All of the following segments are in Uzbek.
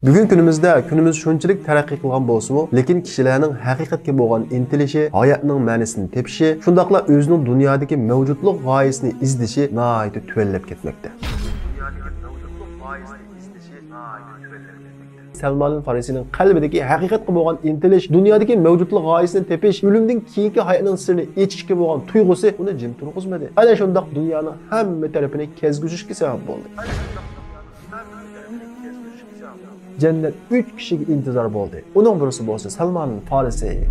Bugun kunimiz shunchalik taraqqiy qilgan bo'lsa-mu, lekin kishilarning haqiqatga bo'lgan intilishi, hayotning ma'nosini tepishi, shundaqla o'zining dunyodagi mavjudlik g'oyasini izlashi nihoyat tuvallab ketmoqda. Salman al-Farisining qalbidagi haqiqatga bo'lgan intilish, dunyodagi mavjudlik g'oyasini tepish, o'limdan keyingi hayotning sirrini echishga bo'lgan tuyg'usi uni jim turg'izmadi. Ana shundaq dunyoning hamma tarafini kezgizishga sabab bo'ldi. Cennet 3 kişilik intizar bo'ldi. Onun birisi bo'lsa Salman al-Farisi.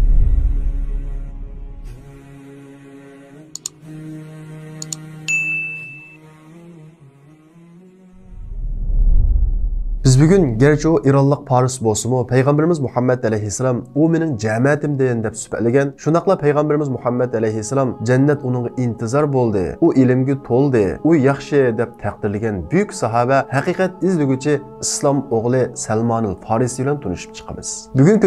Biz bugün gerçi o İranlıq Paris bo'lsa-mu, Peygamberimiz Muhammed aleyhisselam o mening jamiyatim deyin deb suhbatlagan. Shunaqla Peygamberimiz Muhammed aleyhisselam cennet onun intizar bo'ldi. U ilmga to'ldi. U yaxshi deb taqdirlagan buyuk sahaba haqiqat izlaguvchi islom o'g'li Salman al-Farisi bilan tanishib chiqamiz. Bugun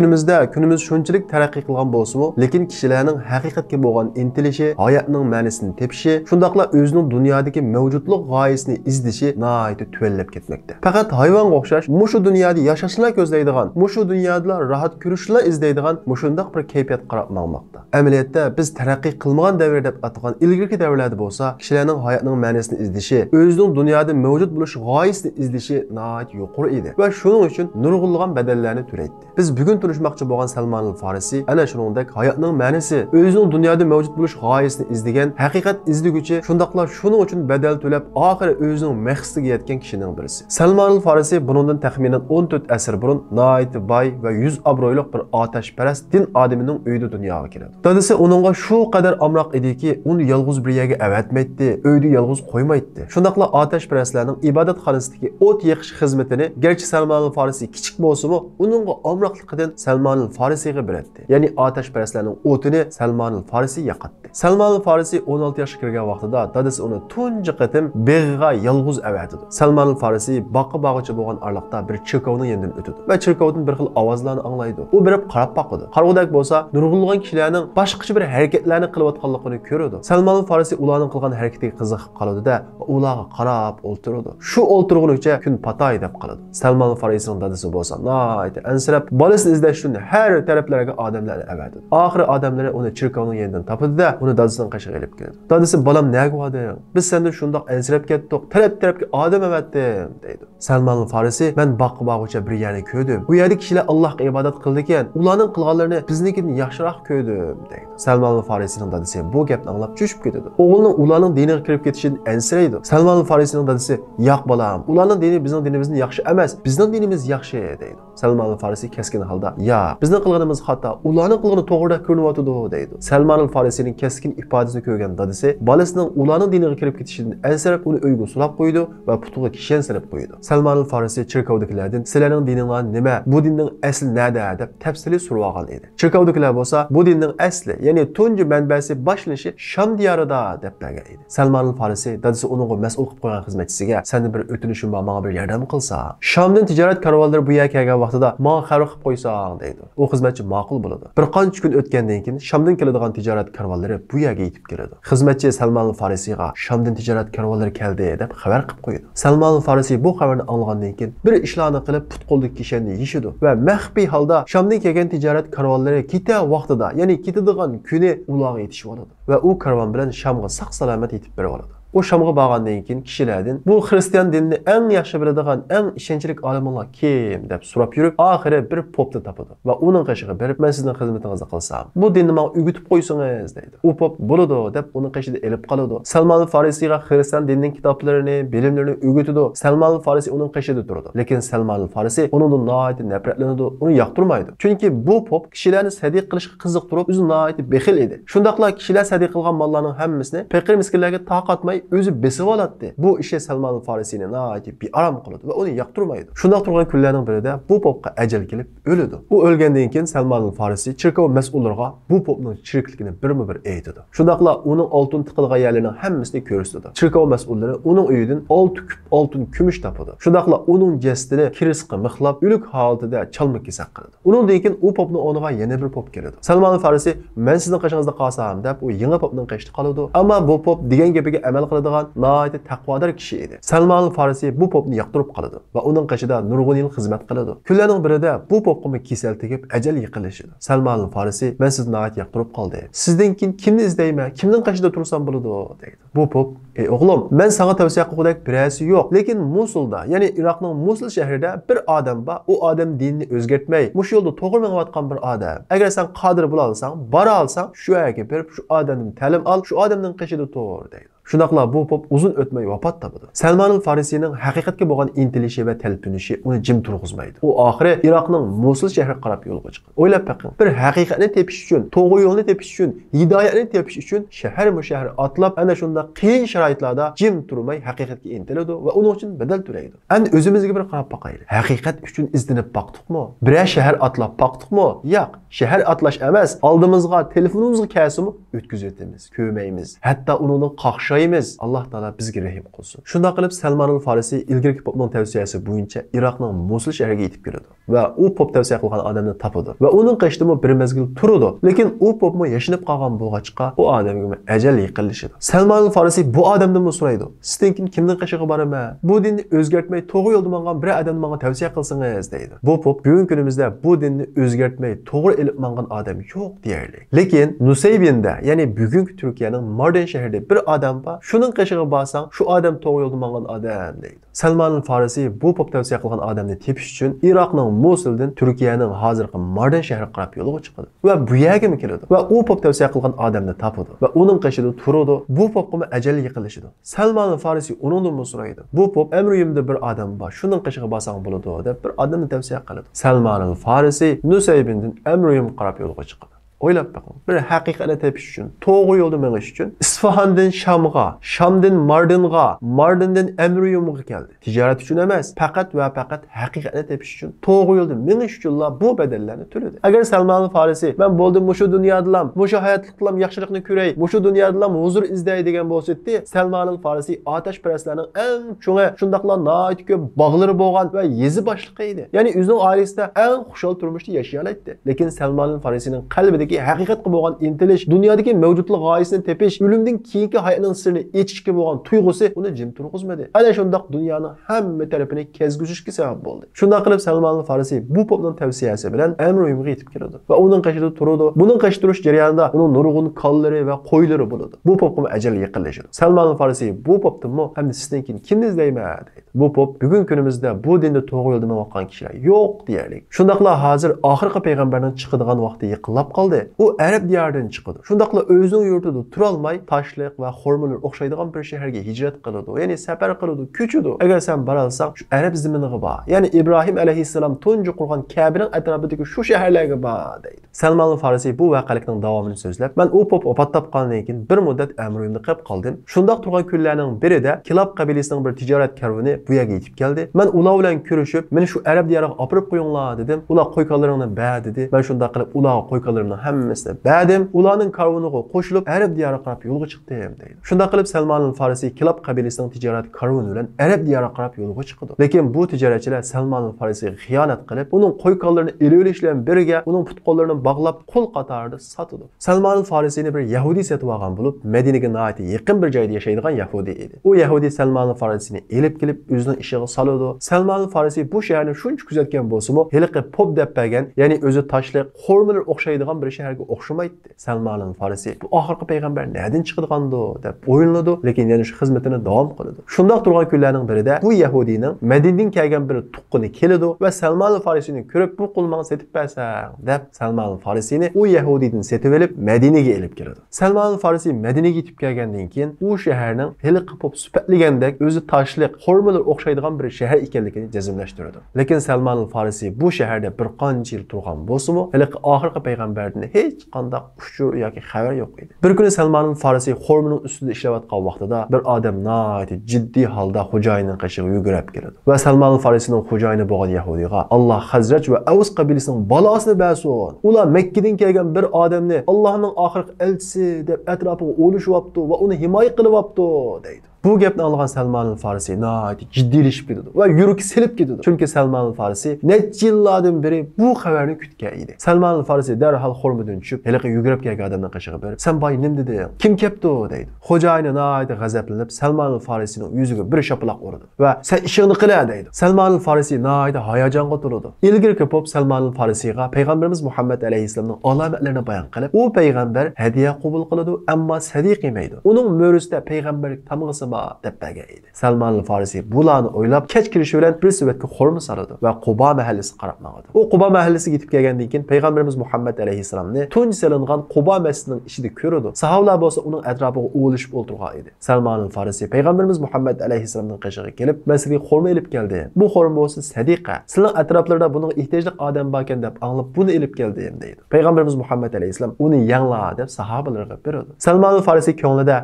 kunimiz shunchalik taraqqiy qilgan bo'lsa-mu, lekin kishilarning haqiqatga bo'lgan intilishi, hayotning ma'nosini tepishi, shundaqla o'zining dunyodagi mavjudlik g'oyasini izlashi nihoyat tuvallab ketmoqda. Faqat hayvonga mushu dunyoda yashashni ko'zlaydigan, mushu dunyoda rahat ko'rishni izlaydigan mushundaq bir kayfiyat qarab maqmoqda. Amaliyotda biz taraqqiy qilmagan davr deb atagan ilgirki davrlarda bo'lsa, kishilarning hayotning ma'nosini izlashi, o'zining dunyoda mavjud bo'lish g'oyasini izlashi nihoyat yuqori edi va shuning uchun nurg'unlagan badallarni to'laydi. Biz bugun turishmoqchi bo'lgan Salman al-Farisi ana shuningdek hayotning ma'nosi, o'zining dunyoda mavjud bo'lish g'oyasini izlagan, haqiqat izlaguvchi, shundaqla shuning uchun badal to'lab, oxiri o'zining maqsadiga yetgan kishining birisi. Salman al-Farisi bundan taxminan 14 asr burun nihoyat boy va 100 obro'liq bir otashparast din odamining uyida dunyoga keladi. Dadasi uningga shu qadar amroq ediki, uni yolg'iz bir yerga avatmaydi, uyda yolg'iz qo'ymaydi. Shundaqla otashparastlarning ibodatxonasidagi o't yoqish xizmatini garchi Salman al-Farisi kichik bo'lsa-mu, uningga amroqligidan Salman al-Farisiga beradi. Ya'ni otashparastlarning o'tini Salman al-Farisi yoqatdi. Salman al-Farisi 16 yoshga kirgan vaqtida dadasi uni tunji qatim beg'iga yolg'iz avatdi. Salman al-Farisi boqi-bog'ichi bo'lgan arlıqda bir çirkovning yanından ötüdü ve çirkovdan bir xil ovozlarni anglaydi. U berib qarab baqidi. Qarag'udak bo'lsa, nurg'unlagan kishilarning boshqacha bir harakatlarni qilayotganligini ko'radi. Salman al-Farisi ularning qilgan harakatiga qiziqib qoladi-da, ularga qarab o'ltiradi. Shu o'ltirgunicha kun patay deb qoladi. Salman al-Farisining dadasi bo'lsa, nihoyat ansirab, bolasini izlash uchun har taraflarga odamlarni avatdi. Oxiri odamlar uni çirkovning yanından topadi-da, uni dadasining qashiga olib keladi. Dadasi, "Balam, nega bo'lding? Biz sendan shundoq ansirab ketdik. Taraf-tarafga odam avatdim" deydi. Salman al-Farisi, "Men boqi-bog'icha bir yerni ko'rdim. Bu yerda kishilar Allohga ibodat qildi ekan, ularning qilganlarini biznikidan yaxshiroq ko'rdim" deydi. Salman al-Farisining dadasi bu gapni anglab cho'shib ketadi. O'g'lining ularning diniga kirib ketishidan ansiraydi. Salman al-Farisining dadasi, "Yo'q bolam, ularning dini bizning dinimizdan yaxshi emas, bizning dinimiz yaxshi" deydi. Salman al-Farisi keskin holda, "Ya, bizning qilganimiz xato, ularning qilgani to'g'ri ko'rinyotdi" deydi. Salman al-Farisining keskin ifodasini ko'rgan dadasi bolasining ularning diniga kirib ketishidan ansirab uni uyga sulab qo'ydi va putiga kishan silib qo'ydi. Salman al-Farisi çirkovdakilardan "Sizlarning dininglar nima? Bu dinning asli nada?" deb tafsili so'ragan edi. Çirkovdakilar bo'lsa, "Bu dinning asli, ya'ni tunji manbasi boshlanishi Sham diyorida" deb bergan edi. Salman al-Farisi dadasi uningga mas'ul qilib qo'ygan xizmatchisiga, "Seni bir o'tinishim bor, menga bir yordam qilsa. Shamdan tijorat karvonlari bu yerga kelgan vaqtida menga xabar qilib qo'ysang" deydi. U xizmatchi ma'qul bo'ladi. Bir qancha kun o'tgandan keyin Shamdan keladigan tijorat karvonlari bu yerga yetib keladi. Xizmatchi Salman al-Farisiga "Shamdan tijorat karvonlari keldi" deb xabar qilib qo'ydi. Salman al-Farisi bu xabarni olgandan keyin bir ishlarni qilib put qo'ldagi kishanni yishidi va maxfiy holda Shamdan kelgan tijorat karvonlari keta vaqtida, ya'ni ketadigan kuni ularga yetishib oladi va u karvon bilan Shamga saq salomat yetib berib oladi. O Şam'a bağlandan keyin kishilardan bu Hristiyan dinini eng yaxshi biladigan, eng ishonchlik olimlar kim deb so'rab yurib, oxiri bir popni topadi va uning qashiga berib, "Men sizning xizmatingizni qilsam, bu dinni menga o'rgatib qo'ysangiz" deydi. U pop "Bo'ladi" deb uning qashida elib qoladi. Salman al-Farisiga Hristiyan dinining kitoblarini, bilimlarini o'rgatadi. Salman al-Farisi uning qashida turadi. Lekin Salman al-Farisi uningdan nihoyat nafratlanadi, uni yoqtirmaydi. Chunki bu pop kishilarni sadiq qilishga qiziqtirib, o'zi nihoyat bexil edi. Shundaqla kishilar sadiq qilgan mollarning hammasini faqir miskinlarga taqatmay o'zi besib oladi. Bu ishi Salman al-Farisini nihoyat bearam qiladi va uni yoqtirmaydi. Shundoq turgan kunlarning birida bu popga ajal kelib o'ladi. U o'lgandan keyin Salman al-Farisi chirkov mas'ullariga bu popning chirikligini birma-bir aytadi. Shundaqla uning oltin tiqilgan yerlarining hammasini ko'rsatadi. Chirkov mas'ullari uning uyidan 6 kup oltin kumush topadi. Shundaqla uning jasadini kirisqi mixlab, o'lik holatida chalma kesak qiladi. Uningdan keyin u popning o'rniga yana bir pop keladi. Salman al-Farisi "Men sizning qashingizda qolsam" deb u yangi popning qashida qoladi. Ammo bu pop degan gapiga amal qiladigan nihoyatda taqvodor kishi edi. Salman al-Farisi bu popni yoqtirib qoladi va uning qoshida nurg'un yil xizmat qiladi. Kunlarning birida bu popga kasal tegib ajal yiqilishidi. Salman al-Farisi men sizni nihoyat yoqtirib qoldi. Sizdan keyin kimni izlayman? Kimning qoshida tursam bo'ladi deydi. Bu pop ey o'g'lim, men sana tavsiya qilgudek birasi yo'q, lekin Mosulda, ya'ni Iroqning Mosul shahrida bir odam bor. U odam dinni o'zgartmay, mush yo'lda to'g'ri minayotgan bir odam. Agar sen qodir bo'la olsang, bora olsang, shu yerga berib shu odamdan ta'lim ol, shu odamning qoshida tur deydi. Shunaqla bu pop uzun o'tmay vafot topadi. Salman al-Farisining haqiqatga bo'lgan intilishi va talpinishi uni jim turg'izmaydi. U oxiri Iroqning Mosul shahriga qarab yo'lga chiqadi. O'ylab baqing, bir haqiqatni tepish uchun, to'g'ri yo'lni tepish uchun, hidoyatni tepish uchun shahar atlab ana shunda qiyin sharoitlarda jim turmay haqiqatga intiladi va uning uchun badal to'laydi. Endi o'zimizga bir qarab boqaylik. Haqiqat uchun izlanib baqdiqmi? Biror shahar atlab baqdiqmi? Yo'q, shahar atlash emas, oldimizga telefonimizga kasimi o'tkazib o'tamiz, ko'maymiz. Hatto uning qaqsha Allah Taala bizga rahim qilsin. Shunda qilib Salman al-Farisi ilgirki popning tavsiyasi bo'yicha Iroqning Mosul shahriga yetib keladi va u pop tavsiya qilgan odamni topadi va uning qishdimi bir mezgil turadi. Lekin u popmi yashinib qolgan bo'lg'achqa u odamga ajal yiqilishidi. Salman al-Farisi bu odamdan so'raydi. Sizdan kimning qishig'i boraman? Bu dinni o'zgartmay to'g'ri yo'lda mangan bir odam menga tavsiya qilsangiz deydi. Bu pop bugungi kunimizda bu dinni o'zgartmay to'g'ri ilib mangan odam yo'q deyarli. Lekin Nusaybinda, ya'ni bugungi Turkiyaning Mardin shahrida bir odam bor. Şunun qishig'i borsang, shu odam to'g'ri yo'lda mangan odam deydi. Salman al-Farisi bu pop tavsiya qilgan odamni tepish uchun Iroqning Mosuldan Turkiyaning hozirgi Mardin shahriga qarab yo'lga chiqadi va bu yerga keladi va u pop tavsiya qilgan odamni topadi va uning qishida turadi. Bu popga ajal yiqilishidi. Salman al-Farisi uningdan so'raydi. Bu pop emriyimda bir odam bor. Shuning qishig'i borsang bo'ladi deb bir odamni tavsiya qiladi. Salman al-Farisi Nusaybindan emriyim qarab yo'lga chiqadi. O'ylab baqing. Bir haqiqatni tepish uchun, to'g'ri yo'lda menish uchun Isfahandan Shamga, Shamdan Mardinga, Mardindan Amriyumga keldi. Tijorat uchun emas, faqat va faqat haqiqatni tepish uchun, to'g'ri yo'lda menish uchunlar bu bedellarni to'ladi. Agar Salman al-Farisi men bo'ldim mushu dunyodalam, mushu hayotliklam yaxshilikni ko'ray, mushu dunyodalam huzur izlay degan bo'lsa-da, Salman al-Farisi otashparastlarning eng cho'ngi, shundaqlar nihoyat ko'p bog'lari bo'lgan va yezi boshliqi edi. Ya'ni o'zining oilasida eng xushal turmushda yashay oladi. Lekin Salman al-Farisining qalbida haqiqatga bo'lgan intilish, dunyodagi mavjudlik g'oyasini tepish, o'limdan keyingi hayotning sirrini echishga bo'lgan tuyg'usi uni jim turg'izmadi. Ana shundoq dunyoning hamma tarafini kezgizishga sabab bo'ldi. Shunday qilib Salman al-Farisi bu popning tavsiyasi bilan Amriyumga yetib keladi va uning qishida turadi. Buning qish turish jarayonida uning nurg'un qollari va qo'ylari bo'ladi. Bu popga ajal yaqinlashadi. Salman al-Farisi bu popdimi hamda sizdan keyin kimni izlayman deydi. Bu pop bugun kunimizda bu dinda to'g'ri yo'lda minayotgan kishilar yo'q deyarlik. Shundaqla hozir oxirgi payg'ambarning chiqadigan vaqti yaqinlab qoldi. U Arab diyaridan chiqadi. Shundaqla o'zining yurtida tura olmay, Toshliq va Xormonlar o'xshaydigan bir shaharga hijrat qiladi. Ya'ni safar qiladi, ko'chidi. Agar sen bora olsang, shu Arab zaminiga bor. Ya'ni Ibrohim alayhissalom tunji qurgan Ka'baning atrofidagi shu shaharlarga bor deydi. Salman al-Farisi bu voqelikning davomini so'zlab, men u pop vafot topgandan keyin bir muddat Amriyumda qolib qoldim. Shundaq turgan kunlarning birida Kilab qabilasining bir tijorat karvoni bu yerga yetib keldi. Men ular bilan ko'rishib, meni shu Arab diyariga olib qo'yinglar dedim. Ular qo'yqalarini ber dedi. Men shunda qilib ular qo'yqalarini hammasini berdim. Ularning karvoniga qo'shilib Arab diyariga qarab yo'lga chiqdim deydi. Shunda qilib Salman al-Farisi Kilab qabilasining tijorat karvoni bilan Arab diyariga qarab yo'lga chiqdi. Lekin bu tijoratchilar Salman al-Farisiga xiyonat qilib, uning qo'yqalarini elib olishlar birga uning putqollarini bog'lab qo'l qatorida sotdi. Salman al-Farisini bir Yahudi sotib olgan bo'lib, Madinaga nihoyat yaqin bir joyda yashaydigan Yahudi edi. U Yahudi Salman al-Farisini elib kelib o'zining ishiga soladi. Salman al-Farisi bu shaharni shuncha kuzatgan bo'lsa-mu, heliqi pop deb bergan, ya'ni o'zi Toshliq, Xormonlar o'xshaydigan bir shaharga o'xshamaydi. Salman al-Farisi bu oxirgi payg'ambar nereden chiqadigandu deb o'yladi, lekin yana shu xizmatini davom qiladi. Shundoq turgan kunlarning birida bu Yahudining Madinadan kelgan bir tuqquni keladi va Salman al-Farisini ko'rib bu qulmani setib bersang deb Salman al-Farisini u Yahudidan setib olib Madinaga elib keladi. Salman al-Farisi Madinaga yetib kelgandan keyin u shaharning heliqi pop sifatligandek o'zi Toshliq, Xormonlar o'xshaydigan bir shahar ekanligini jazmlashtiradi. Lekin Salman al-Farisi bu shaharda bir qancha yil turgan bo'lsa-mu, heliqi oxirgi payg'ambardan hech qanday ushur yoki xabar yo'q edi. Bir kuni Salman al-Farisi Xormonning ustida ishlayotgan vaqtida bir odam nihoyat jiddiy holda xo'jayinining qishiga yugurib keladi va Salman al-Farisining xo'jayini bo'lgan Yahudiga Alloh Hazraj va Avs qabilasining balosini bersin. Ular Makkadan kelgan bir odamni Allohning oxirgi elchisi deb atrofiga o'lishyapti va uni himoya qilyapti deydi. Bu gapni algan Salman al-Farisi nəhayət ciddiləşib gedirdi və yürəyi silib gedirdi. Çünki Salman al-Farisi neçə illardan beri bu xəbərini kütgən idi. Salman al-Farisi dərhal xormadan düşüb, elə yugurub gələn adamdan qışığı verib, "Sən bay nim dedin? Kim kepdi o?" deydi. Xo'jayini nəhayət qəzəblənib Salman al-Farisinin yüzüge bir şapılaq vurdu və "Sən işini qila" deydi. Salman al-Farisi nəhayət hayajonga to'ldi. İlgirki pop Salman al-Farisiga Peyğəmbərimiz Muhammed əleyhissalamın alamatlarini bayan qilib, u payg'ambar hadiya qabul qiladi, ammo sadiq yemaydi. Uning mo'risida payg'ambarlik tamg'isi bor deb bergan edi. Salman al-Farisi bularni o'ylab kech kirishi bilan bir suvatga xurma soladi va Quba mahallasi qarab maqadi. U Quba mahallasiga yetib kelgandan keyin payg'ambarimiz Muhammed alayhissalomni tunj salingan Quba masjidining ichida ko'rdi. Sahobalar bo'lsa uning atrofiga o'lishib o'ltirgan edi. Salman al-Farisi payg'ambarimiz Muhammed alayhissalomning qishig'iga kelib, masjidga xurma olib keldi. Bu xurma bo'lsa sadiqa. Sizning atroflarda buning ehtiyojli odam bor ekan deb anglab buni olib keldim deydi. Payg'ambarimiz Muhammed alayhissalom uni yangla deb sahobalarga berdi. Salman al-Farisi ko'nglida,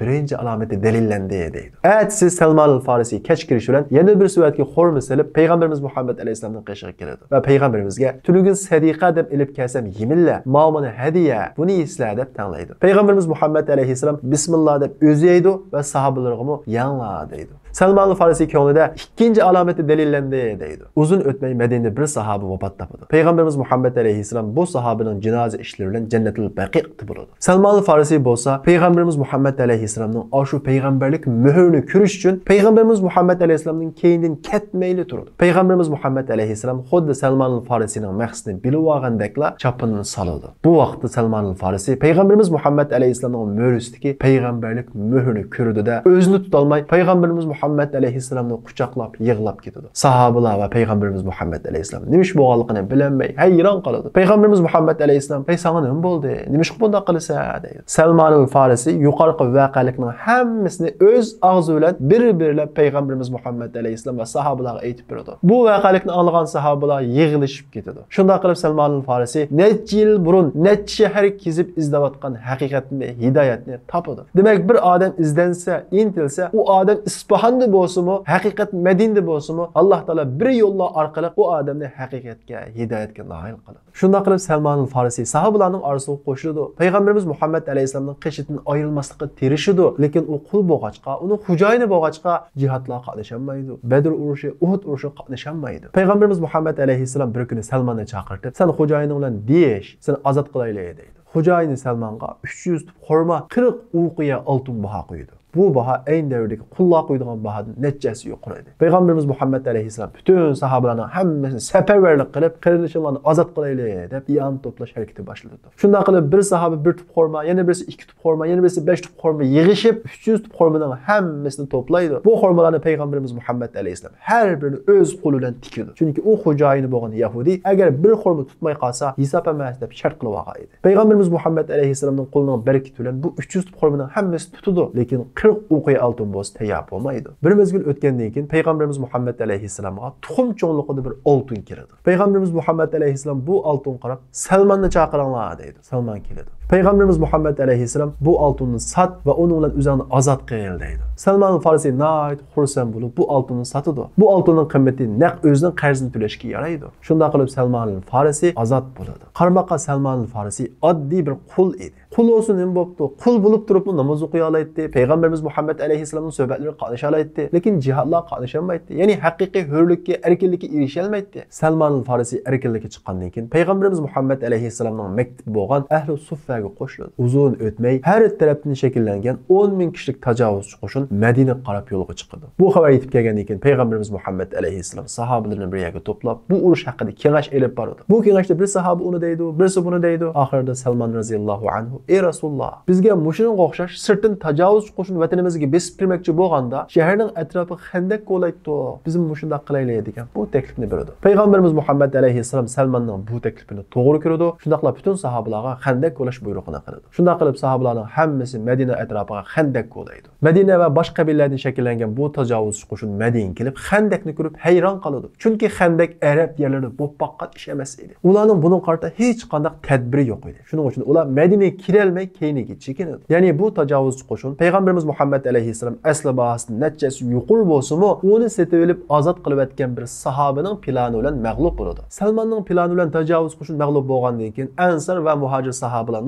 birinchi alomati dalillendi deydi. Siz Salman al-Farisi kech kirish bilan yana bir suvatga xurma solib payg'ambarimiz Muhammed alayhissalomning qishig'iga keladi va payg'ambarimizga "Tunugun sadiqa deb olib kelsam yemilla, ma'muni hadiya, buni esla" deb tanlaydi. Payg'ambarimiz Muhammed alayhissalom bismillah deb o'zi yeydi va sahobalarga yangla deydi. Salman al-Farisi ko'nglida ikkinchi alomati dalillendi deydi. Uzun o'tmay Madinada bir sahoba vafot topadi. Payg'ambarimiz Muhammed alayhissalom bu sahobaning janoza ishlari bilan jannatul baqiy bo'ladi. Salman al-Farisi bo'lsa payg'ambarimiz Muhammed alayhissalomning shu payg'ambarlik muhrini ko'rish uchun payg'ambarimiz Muhammed alayhissalomning keyindan ketmayli turdi. Payg'ambarimiz Muhammed alayhissalom xuddi Salman al-Farisining maqsadini bilib olgandekla chapini soladi. Bu vaqtda Salman al-Farisi payg'ambarimiz Muhammed alayhissalomning mo'risidagi payg'ambarlik muhrini ko'rdi-da, o'zini tutolmay payg'ambarimiz Muhammed alayhissalomni quchoqlab yig'lab ketdi. Sahobalar va payg'ambarimiz Muhammed alayhissalom nimish bo'lganligini bilmay hayron qoladi. Payg'ambarimiz Muhammed alayhissalom "Ey sana nima bo'ldi? Nimish bunday qilsa?" deydi. Salman al-Farisi yuqorqi voqealikning hammasini o'z og'zi bilan bir-birlab payg'ambarimiz Muhammed alayhissalom va sahobalarga aytib berdi. Bu voqealikni anglagan sahobalar yig'ilishib ketdi. Shunday qilib Salman al-Farisi necha yil burun necha shahar kezib izlayotgan haqiqatni, hidoyatni topadi. Demak, bir odam izlansa, intilsa, u odam Isfahonda bo'lsa-mu, haqiqat Madinada bo'lsa-mu, Alloh taolo bir yo'llar orqali u odamni haqiqatga, hidoyatga loyiq qiladi. Shunday qilib Salman al-Farisi sahobalarning orasiga qo'shildi. Payg'ambarimiz Muhammed alayhissalomning qishidan ayrilmaslikka tirishidi, lekin u qul bo'lg'achqa, uni xo'jayini bo'lg'achqa jihatlarga qatnashamaydi. Badr urushi, Uhud urushi qatnashamaydi. Payg'ambarimiz Muhammed alayhissalom bir kuni Salmanni chaqirtib, "Sen xo'jayining bilan deyish, seni ozod qilaylik" deydi. Xo'jayini Salmanga 300 tup xurma, 40 uqiya oltin baho qo'ydi. Bu baho ayni davrdagi qullar qo'ydigan bahodan nechasi yuqori edi. Payg'ambarimiz Muhammed alayhissalom butun sahobalarning hammasini safarbarlik qilib, qirilishlarni ozod qilaylik deb iyon to'plash harakati boshladi. Shunday qilib bir sahoba bir tup xurma, yana birisi 2 tup xurma, yana birisi 5 tup xurma yig'ishib 300 tup xurmaning hammasini to'playdi. Bu xurmalarni Payg'ambarimiz Muhammed alayhissalom har birini o'z qo'li bilan tikdi. Chunki u xo'jayini bo'lgan Yahudi agar bir xurma tutmay qolsa, hisob emas deb shart qilib olgan edi. Payg'ambarimiz Muhammed alayhissalomning qo'lining barakati bilan bu 300 tup xurmaning hammasi tutdi, lekin 40 uqiya oltin bo'lsa tayyor bo'lmaydi. Bir mezgil o'tgandan keyin payg'ambarimiz Muhammed alayhissalomga tuxum cho'nligida bir oltin kirdi. Payg'ambarimiz Muhammed alayhissalom bu oltin qarab Salmanni chaqiringlar deydi. Salman keladi. Payg'ambarimiz Muhammed alayhissalom bu oltinni sat va uni bilan o'zini ozod qil deydi. Salman al-Farisi nəhayət xursand bo'lib bu oltinni sotadi. Bu oltinning qiymati naq o'zining qarzini to'lashga yaraydi. Shunday qilib Salman al-Farisi ozod bo'ladi. Qarmoqqa Salman al-Farisi oddiy bir qul edi. Qul olsun nima bo'pti? Qul bo'lib turib namoz o'qiy oladi. Payg'ambarimiz Muhammed alayhissalomning suhbatlariga qatnasha oladi, lekin jihadlar qatnashamaydi. Ya'ni haqiqiy hurlikka, erkinlikka erisha olmaydi. Salman al-Farisi erkinlikka chiqqandan keyin payg'ambarimiz Muhammed alayhissalomning maktabi bo'lgan ahli suffaga qo'shildi. Uzun o'tmay har tarafdan shakllangan 10 ming kishilik tajovuzchi qo'shin Madina qarab yo'lga chiqdi. Bu xabar yetib kelgandan keyin payg'ambarimiz Muhammed alayhissalom sahobalarni bir yerga to'plab bu urush haqida kengash elib bordi. Bu kengashda bir sahoba uni deydi, birisi buni deydi. Oxirida Salman roziyallohu anhu: "Ey Rasululloh, bizga mushuning o'xshash sirtin tajovuzchi qo'shin vatanimizga besib kirmoqchi bo'lganda, shaharning atrofi xandak qo'laydi. Biz mushunda qilaylik" degan bu taklifni berdi. Payg'ambarimiz Muhammed alayhissalom Salmanning bu taklifini to'g'ri ko'rdi. Shundaqla butun sahobalarga xandak qo'lash buyrug'ini qildi. Shunday qilib sahobalarning hammasi Madina atrofiga xandak qo'laydi. Madina va boshqa qabilalardan shakllangan bu tajovuzchi qo'shin Madinaga kelib xandakni ko'rib hayron qoldi. Chunki xandak arab yerlarida bo'lib boqqan ish emas edi. Ularning buning qarta hech qanday tadbiri yo'q edi. Shuning uchun ular Madinaga kirolmay keyiniga chekinadi. Ya'ni bu tajovuzchi qo'shin payg'ambarimiz Muhammed alayhissalom asli bahosida natijasi yuqori bo'lsa-mu, uni setib olib ozod qilib etgan bir sahobaning plani bilan mag'lub bo'ladi. Salmanning plani bilan tajovuz qo'shin mag'lub bo'lgandan keyin Ansar va muhojir sahobalar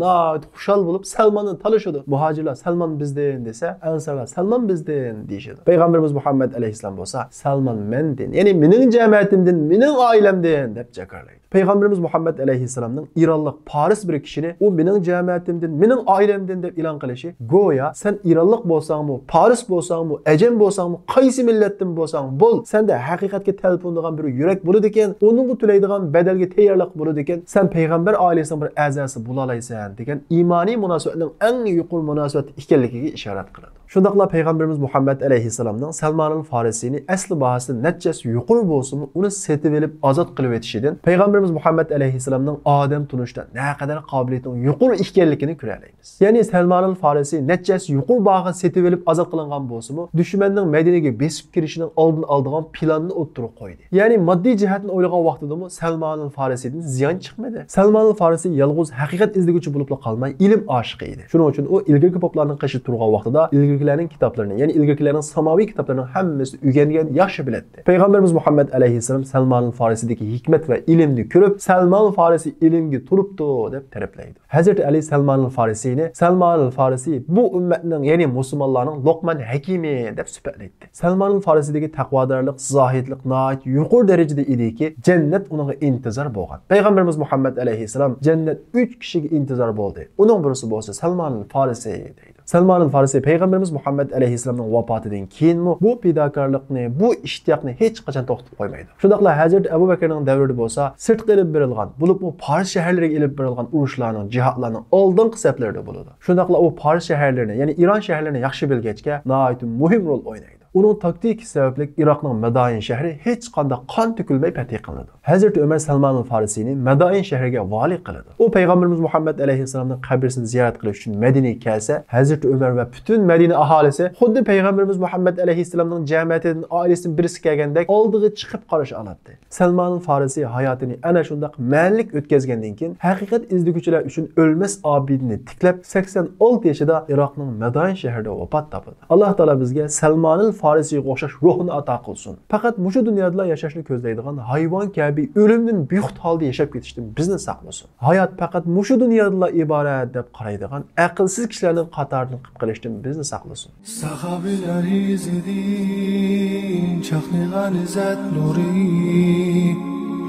xushal bulup Salman'ın talışıdı. Muhacirler Salman bizden dese, Ansarlar Salman bizden deyişidi. Peygamberimiz Muhammed aleyhisselam bolsa Salman menden, yani mening cematimden, mening ailemden dep jakarlaydı. Peygamberimiz Muhammed aleyhisselamның İranlıq Paris bir kişini o mening cematimden, mening ailemden dep ilan qilishi goya sen İranlıq bolsangmı, Paris bolsangmı, Ecem bolsangmı, qaysi millatdan bolsang bol, sende haqiqatga talpindigan bir yürek bo'ladi ekan, onun to'laydigan bedelge tayyorlik bo'ladi ekan, sen peygamber ailesining bir a'zosi bo'la olaysan degan imoniy munosabatning eng yuqori munosabat ekanligiga ishorat qiladi. Shundaqla Peygamberimiz Muhammed aleyhisselamның Salmanul Farisini asli bahasida netçesi yuqori bo'lsa-mu, uni setib elib ozod qilib etishidan Peygamberimiz Muhammed aleyhisselamның odam tunishda naqadar qobiliyatining yuqori ekanligini ko'ralaymiz. Ya'ni Salmanul Farisi netçesi yuqori bağı setib elib ozod qilingan bo'lsa-mu, dushmanning Madinaga besib kirishining oldini oladigan planni o'ttirib qo'ydi. Ya'ni moddiy jihatdan o'ylagan vaqtida Salmanul Farisidan ziyon chiqmadi. Salmanul Farisi yolg'iz haqiqat izlaguvchi bo'lib qolmay, ilm oshiqi edi. Shuning uchun u ilgirki poplarning qishi turgan vaqtida ilgirkilarning kitoblarini, ya'ni ilgirkilarning samoviy kitoblarini hammasini o'rgangan, yaxshi biladi. Payg'ambarimiz Muhammad alayhissalom Salmanul Farisidagi hikmat va ilmni ko'rib, Salmanul Farisi ilmga turibdi deb ta'riflaydi. Hazrat Ali Salmanul Farisini Salmanul Farisi bu ummatning, ya'ni musulmonlarning Luqman Hakimi deb sifatlaydi. Salmanul Farisidagi taqvodorlik, zohidlik nihoyat yuqori darajada ediki, jannat unga intizor bo'lgan. Payg'ambarimiz Muhammad alayhissalom jannat 3 kishiga intizor bo'ldi. Uning birisi bo'lsa Salmanul Farisi deydi. Salmanul Farisi Peygamberimiz Muhammed aleyhisselamның vafatıdan keyinmi bu fidokorlikni, bu ishtiyoqni hech qachon to'xtatib qo'ymaydi. Shundaqla Hazrat Abu Bakrning davrida bo'lsa, sirtqa ilib berilgan, bo'lib bu Paris shaharlariga ilib berilgan urushlarning, jihodlarning oldingi saflarida bo'ladi. Shundaqla u Paris shaharlarini, ya'ni İran shaharlarini yaxshi bilgachga nihoyat muhim rol o'ynaydi. Onun taktik sababli Iroqning Madain shahri hech qanday qon to'kilmay fatih qilindi. Hazrat Umar Salmanul Farisini Madain shahriga vali qiladi. U Peygamberimiz Muhammed aleyhisselamning qabrisini ziyorat qilish uchun Madinaga kelsa, Hazrat Umar va butun Madina aholisi xuddi Peygamberimiz Muhammed aleyhisselamning jamiyatidan oilasining birisi kelgandek oldiga chiqib qarash oladi. Salmanul Farisi hayotini ana shundaq ma'nlik o'tkazgandan keyin haqiqat izlaguvchilar uchun o'lmas obidni tiklab 86 yoshida Iroqning Madain shahrida vafot topadi. Alloh taolo bizga Salmanul Farisiga o'xshash ruhni ato qilsin. Faqat mushu dunyoda yashashni ko'zlaydigan hayvon kabi o'limdan buyuxt holda yashab ketishdan bizni saqlasin. Hayot faqat mushu dunyoda iborat deb qaraydigan aqlsiz kishilarning qatorini qilib qilishdan bizni saqlasin. Sahobalar izidin chaqnagan izzat nuri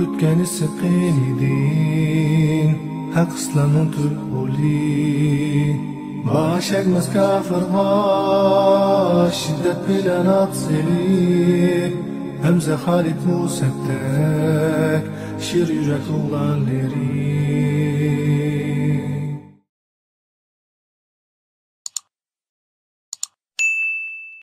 o'tgani siqin idin haq islomning turli Başakmaz kafirga şiddet bilen atseli Hamza Halid Musab'tek şir yürek oğlanları